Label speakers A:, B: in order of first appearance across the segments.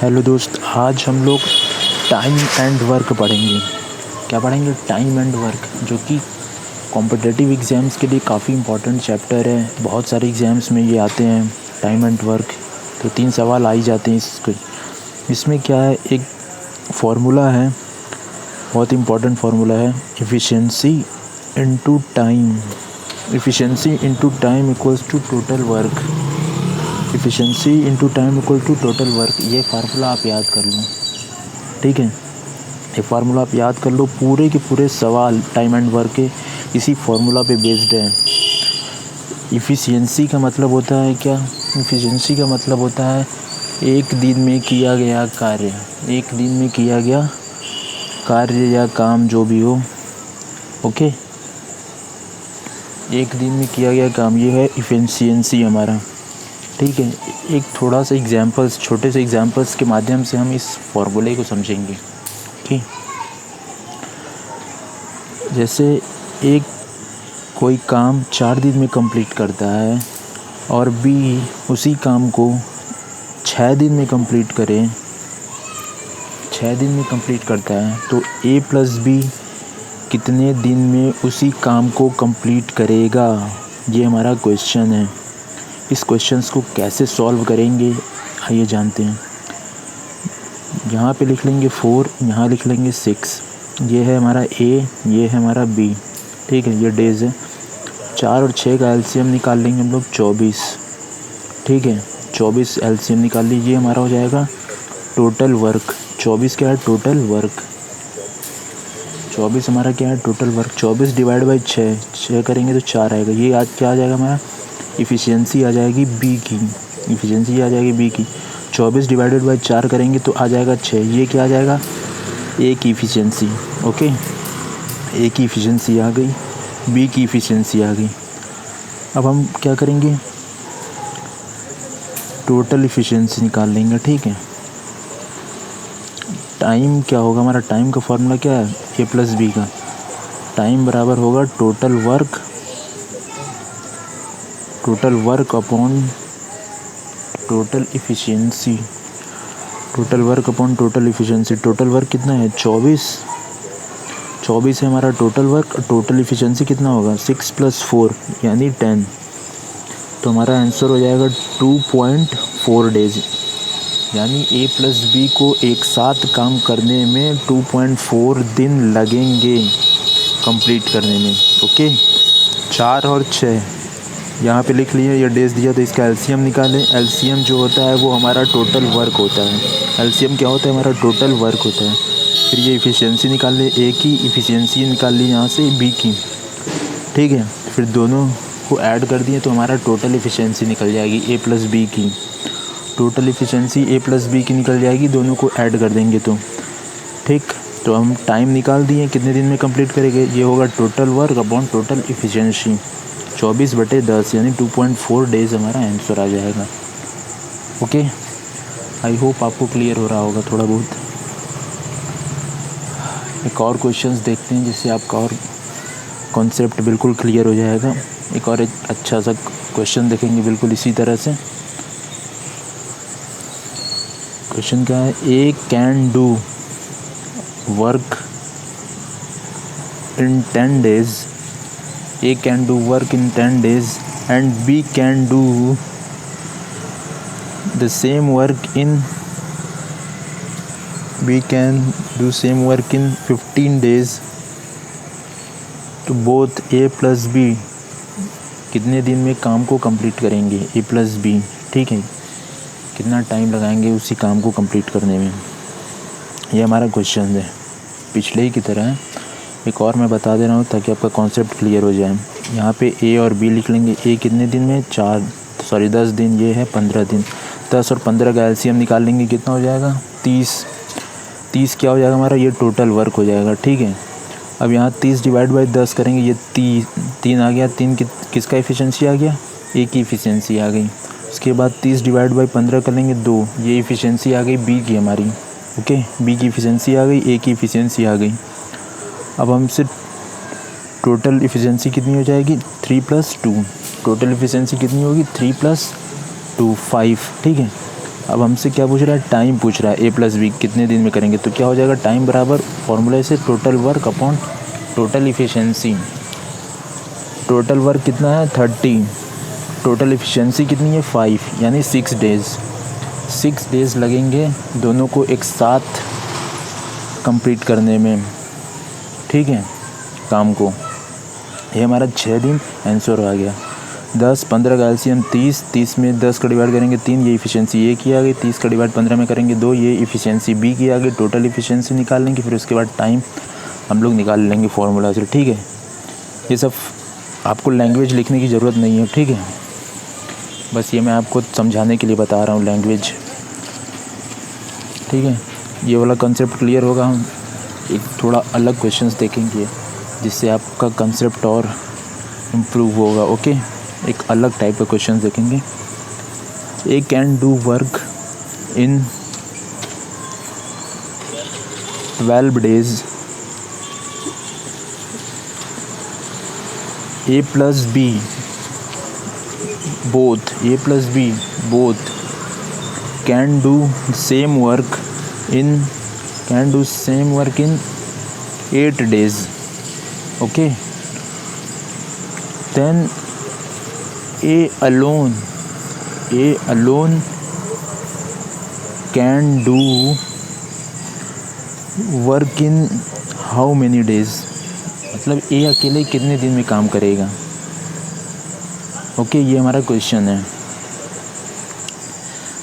A: Hello दोस्त, आज हम लोग टाइम एंड वर्क पढ़ेंगे। क्या पढ़ेंगे? टाइम एंड वर्क, जो कि कॉम्पिटिटिव एग्ज़ाम्स के लिए काफ़ी इम्पोर्टेंट चैप्टर है। बहुत सारे एग्ज़ाम्स में ये आते हैं, टाइम एंड वर्क। तो 3 सवाल आ ही जाते हैं इसमें क्या है, एक फार्मूला है, बहुत इम्पोर्टेंट फार्मूला है, efficiency into time. Efficiency into time equals to total work. Efficiency into time equal to total work. ये फार्मूला आप याद कर लो, ठीक है। ये फार्मूला आप याद कर लो। पूरे के पूरे सवाल टाइम एंड वर्क के इसी फार्मूला पे बेस्ड है। एफिशिएंसी का मतलब होता है क्या? एफिशिएंसी का मतलब होता है एक दिन में किया गया कार्य। एक दिन में किया गया कार्य या काम जो भी हो, ओके। एक दिन में किया गया काम, ये है एफिशिएंसी हमारा, ठीक है। एक थोड़ा सा एग्जांपल्स, छोटे से एग्जांपल्स के माध्यम से हम इस फॉर्मूले को समझेंगे, ठीक। जैसे एक कोई काम 4 दिन में कंप्लीट करता है और बी उसी काम को 6 दिन में कंप्लीट करे, 6 दिन में कंप्लीट करता है, तो ए प्लस बी कितने दिन में उसी काम को कंप्लीट करेगा? ये हमारा क्वेश्चन है। इस क्वेश्चंस को कैसे सॉल्व करेंगे आइए जानते हैं। यहाँ पे लिख लेंगे 4, यहाँ लिख लेंगे 6। ये है हमारा ए, ये है हमारा बी, ठीक है। ये डेज है। 4 और 6 का एलसीएम निकाल लेंगे हम लोग 24, ठीक है। 24 एलसीएम निकाल लीजिए, ये हमारा हो जाएगा टोटल वर्क। 24 क्या है? Total work. 24 हमारा क्या है? Total work. 24 डिवाइड बाई 6 करेंगे तो 4 आएगा। ये आज क्या आ जाएगा हमारा? इफ़िशियंसी आ जाएगी बी की। इफ़िशियंसी आ जाएगी बी की। 24 डिवाइडेड बाई 4 करेंगे तो आ जाएगा 6। ये क्या आ जाएगा? ए की इफ़िशियंसी, ओके। ए की इफ़िशियंसी आ गई, बी की इफ़िशियंसी आ गई। अब हम क्या करेंगे? टोटल इफ़िशियंसी निकाल लेंगे, ठीक है। टाइम क्या होगा हमारा? टाइम का फॉर्मूला क्या है? ए प्लस बी का। टाइम बराबर होगा total work upon total efficiency. Total work upon total efficiency. Total work कितना है? 24 है हमारा टोटल वर्क। टोटल इफ़िशियंसी कितना होगा? 6 + 4 यानी 10। तो हमारा आंसर हो जाएगा 2.4 डेज। यानी ए प्लस बी को एक साथ काम करने में 2.4 दिन लगेंगे कंप्लीट करने में, ओके। 4 और 6 यहाँ पे लिख लिए, ये डेज दिया, तो इसका एलसीएम निकालें। एलसीएम जो होता है वो हमारा टोटल वर्क होता है। एलसीएम क्या होता है? हमारा टोटल वर्क होता है। फिर ये इफ़िशियंसी निकाल ले, ए की इफ़िशियंसी निकाल ली यहाँ से बी की, ठीक है। फिर दोनों को ऐड कर दिए तो हमारा टोटल इफ़िशियंसी निकल जाएगी ए प्लस बी की। टोटल इफ़िशियंसी ए प्लस बी की निकल जाएगी, दोनों को ऐड कर देंगे तो, ठीक। तो हम टाइम निकाल दिए, कितने दिन में कंप्लीट करेंगे। ये होगा total work upon total efficiency. 24/10 यानी 2.4 डेज़ हमारा आंसर आ जाएगा, ओके। आई होप आपको क्लियर हो रहा होगा थोड़ा बहुत। एक और क्वेश्चंस देखते हैं जिससे आपका और कॉन्सेप्ट बिल्कुल क्लियर हो जाएगा। एक अच्छा सा क्वेश्चन देखेंगे बिल्कुल इसी तरह से। क्वेश्चन क्या है? A can do work in 10 days। A can do work in 10 days and B can do the same work in 15 days। तो बोथ A प्लस B कितने दिन में काम को कंप्लीट करेंगे? A प्लस B, ठीक है। कितना टाइम लगाएंगे उसी काम को कंप्लीट करने में? ये हमारा क्वेश्चन है, पिछले ही की तरह है। एक और मैं बता दे रहा हूँ ताकि आपका कॉन्सेप्ट क्लियर हो जाए। यहाँ पे ए और बी लिख लेंगे। ए कितने दिन में? 10 दिन। ये है 15 दिन। 10 और 15 का एलसीएम निकाल लेंगे, कितना हो जाएगा? 30। 30 क्या हो जाएगा हमारा? ये टोटल वर्क हो जाएगा, ठीक है। अब यहाँ 30 डिवाइड बाई 10 करेंगे, ये 3 आ गया। 3 किसका इफ़िशियंसी आ गया? ए की इफ़िशियंसी आ गई। उसके बाद 30 डिवाइड बाई 15 कर लेंगे, 2। ये इफ़िशियंसी आ गई बी की हमारी, ओके। बी की इफ़िशियंसी आ गई, ए की इफ़िशियंसी आ गई। अब हमसे टोटल इफ़िशियंसी कितनी हो जाएगी? 3 + 2। टोटल इफिशियंसी कितनी होगी 3 + 2 5, ठीक है। अब हमसे क्या पूछ रहा है, टाइम पूछ रहा है, A+B कितने दिन में करेंगे, तो क्या हो जाएगा, टाइम बराबर फॉर्मूले से total work upon total efficiency. Total work कितना है 30, टोटल इफिशियंसी कितनी है 5, यानी 6 डेज़। 6 डेज़ लगेंगे दोनों को एक साथ कंप्लीट करने में, ठीक है, काम को। ये हमारा 6 दिन आंसर आ गया। 10 15 का एलसीएम 30, 30 में 10 का डिवाइड करेंगे 3, ये इफिशियंसी ए की आ गई। 30 का डिवाइड 15 में करेंगे 2, ये इफिशियंसी बी की आ गई। टोटल इफिशियंसी निकाल लेंगे, फिर उसके बाद टाइम हम लोग निकाल लेंगे फार्मूला से, ठीक है। ये सब आपको लैंग्वेज लिखने की ज़रूरत नहीं है, ठीक है, बस ये मैं आपको समझाने के लिए बता रहा हूँ लैंग्वेज, ठीक है। ये वाला कंसेप्ट क्लियर होगा। हम एक थोड़ा अलग क्वेश्चंस देखेंगे जिससे आपका कंसेप्ट और इम्प्रूव होगा, ओके। एक अलग टाइप का क्वेश्चन देखेंगे। A can do work in 12 days। A+B both can do same work in 8 days, okay. Then A alone can do work in how many days, मतलब ए अकेले कितने दिन में काम करेगा, ओके। ये हमारा क्वेश्चन है।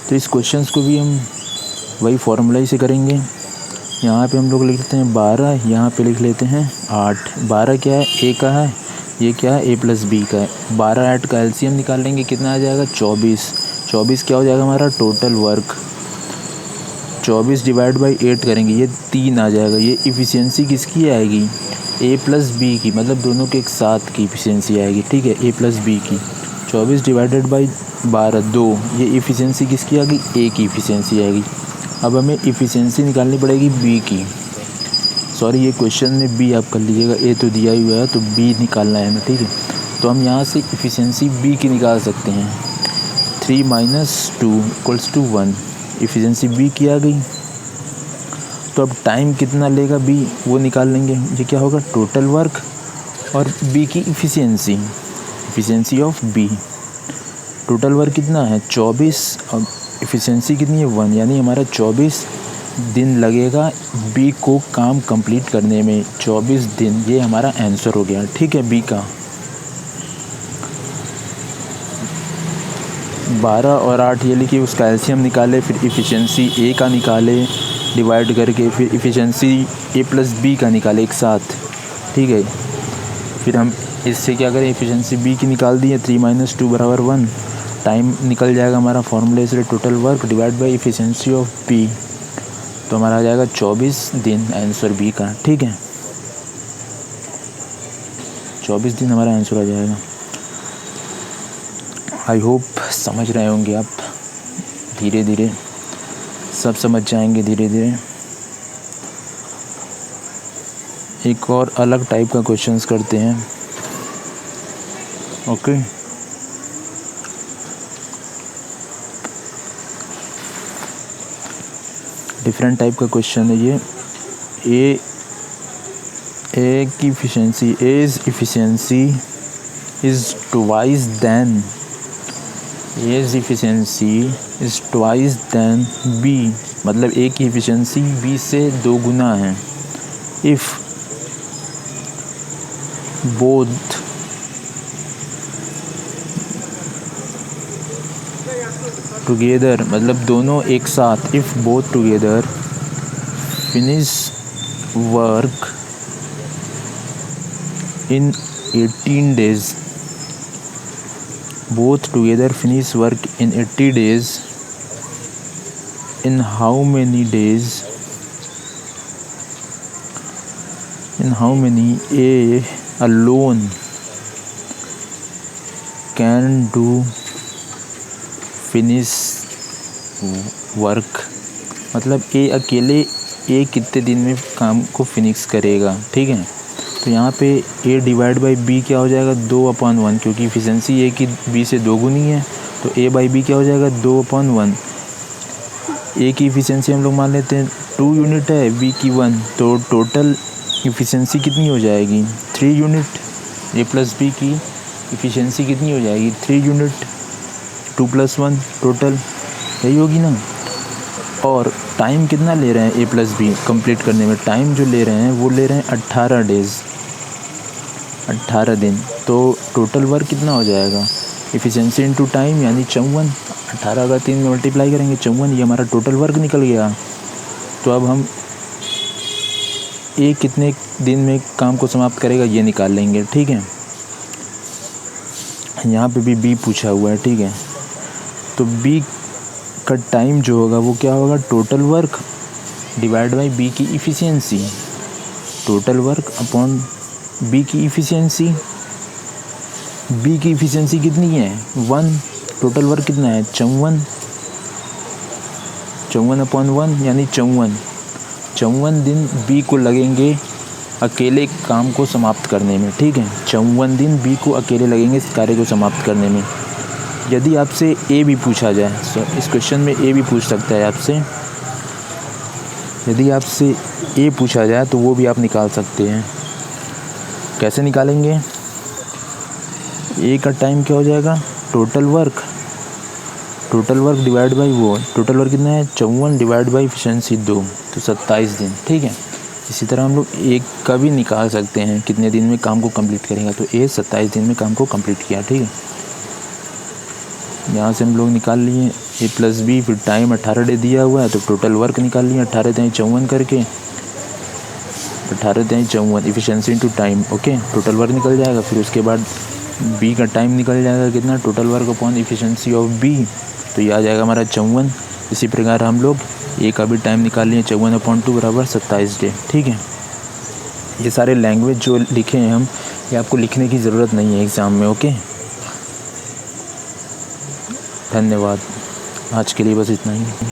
A: तो इस क्वेश्चंस को भी हम वही फार्मूला से करेंगे। यहाँ पे हम लोग लिख लेते हैं 12, यहाँ पे लिख लेते हैं 8। 12 क्या है, ए का है, ये क्या है, A+B का है। 12 8 का एलसीएम निकाल लेंगे, कितना आ जाएगा 24। 24 क्या हो जाएगा हमारा टोटल वर्क। 24 डिवाइड बाई 8 करेंगे, ये 3 आ जाएगा। ये इफ़िशियंसी किसकी आएगी, A+B की, मतलब दोनों के एक साथ की इफ़िशियंसी आएगी, ठीक है, A+B की। 24 डिवाइडेड बाई 12 2, ये इफ़िशियंसी किसकी आ गई, ए की इफ़िशियंसी आएगी। अब हमें इफ़िशियंसी निकालनी पड़ेगी बी की, सॉरी ये क्वेश्चन में बी आप कर लीजिएगा, ए तो दिया ही हुआ है तो बी निकालना है हमें, ठीक है। तो हम यहाँ से इफ़िशियंसी बी की निकाल सकते हैं। 3 - 2 = 1, इफ़िशियंसी बी की आ गई। तो अब टाइम कितना लेगा बी, वो निकाल लेंगे। ये क्या होगा, टोटल वर्क और बी की efficiency of B. Total work कितना है 24 और इफ़िशियंसी कितनी है 1, यानी हमारा 24 दिन लगेगा बी को काम कंप्लीट करने में। 24 दिन, ये हमारा आंसर हो गया, ठीक है, बी का। 12 और 8 ये लिखिए, उसका एलसीएम निकाले, फिर इफ़िशियंसी ए का निकाले डिवाइड करके, फिर इफ़िशियंसी A+B का निकाले एक साथ, ठीक है। फिर हम इससे क्या करें, इफ़िशियंसी बी की निकाल दी है। 3 - 2 = 1, टाइम निकल जाएगा हमारा फॉर्मूले से total work divide by efficiency of B, तो हमारा आ जाएगा 24 दिन आंसर बी का, ठीक है। 24 दिन हमारा आंसर आ जाएगा। आई होप समझ रहे होंगे आप, धीरे धीरे सब समझ जाएंगे धीरे धीरे। एक और अलग टाइप का क्वेश्चंस करते हैं, ओके। डिफरेंट टाइप का क्वेश्चन है ये। ए की efficiency, as efficiency is twice than B, मतलब ए की इफ़िशियंसी बी से 2 गुना है। इफ़ बोथ टुगेदर, मतलब दोनों एक साथ, if both together finish work in 18 days, both together finish work in 80 days, in how many A alone can do finish work, मतलब ए अकेले ए कितने दिन में काम को फिनिश करेगा, ठीक है। तो यहाँ पे ए डिवाइड बाई बी क्या हो जाएगा 2/1, क्योंकि इफिशिएंसी ए की बी से 2 गुनी है, तो ए बाई बी क्या हो जाएगा 2/1। ए की इफिशिएंसी हम लोग मान लेते हैं 2 यूनिट है, बी की 1, तो टोटल इफिशिएंसी कितनी हो जाएगी 3 यूनिट। ए प्लस बी की इफिशिएंसी कितनी हो जाएगी 3 यूनिट, 2 + 1 टोटल, यही होगी ना। और टाइम कितना ले रहे हैं ए प्लस बी कंप्लीट करने में, टाइम जो ले रहे हैं वो ले रहे हैं 18 डेज़, 18 दिन। तो टोटल वर्क कितना हो जाएगा, इफ़िशेंसी इनटू टाइम यानी 54, 18 का 3 में मल्टीप्लाई करेंगे 54, ये हमारा टोटल वर्क निकल गया। तो अब हम ए कितने दिन में काम को समाप्त करेगा ये निकाल लेंगे, ठीक है। यहाँ पे भी बी पूछा हुआ है, ठीक है। तो बी का टाइम जो होगा वो क्या होगा, total work divide by B की efficiency, total work upon B की इफ़िशिएंसी। बी की इफ़िशिएंसी कितनी है 1, टोटल वर्क कितना है 54, 54/1 यानी 54 दिन बी को लगेंगे अकेले काम को समाप्त करने में, ठीक है। 54 दिन बी को अकेले लगेंगे इस कार्य को समाप्त करने में। यदि आपसे ए भी पूछा जाए, तो इस क्वेश्चन में ए भी पूछ सकता है आपसे, यदि आपसे ए पूछा जाए तो वो भी आप निकाल सकते हैं। कैसे निकालेंगे, ए का टाइम क्या हो जाएगा टोटल वर्क डिवाइड बाई वो, टोटल वर्क कितना है 54 डिवाइड बाई इफिशिएंसी 2, तो 27 दिन, ठीक है। इसी तरह हम लोग ए का भी निकाल सकते हैं कितने दिन में काम को कंप्लीट करेंगे, तो ए 27 दिन में काम को कंप्लीट किया, ठीक है। यहाँ से हम लोग निकाल लिए ए प्लस बी, फिर टाइम 18 डे दिया हुआ है तो टोटल वर्क निकाल लिए 18 × 54 करके, 18 × 54 efficiency into time, okay, total work निकल जाएगा। फिर उसके बाद बी का टाइम निकल जाएगा कितना, total work upon efficiency of B, तो ये आ जाएगा हमारा 54। इसी प्रकार हम लोग ए का भी टाइम निकाल लिए 54/2 बराबर 27 डे, ठीक है। ये सारे लैंग्वेज जो लिखे हैं हम, ये आपको लिखने की ज़रूरत नहीं है एग्ज़ाम में, ओके। धन्यवाद, आज के लिए बस इतना ही।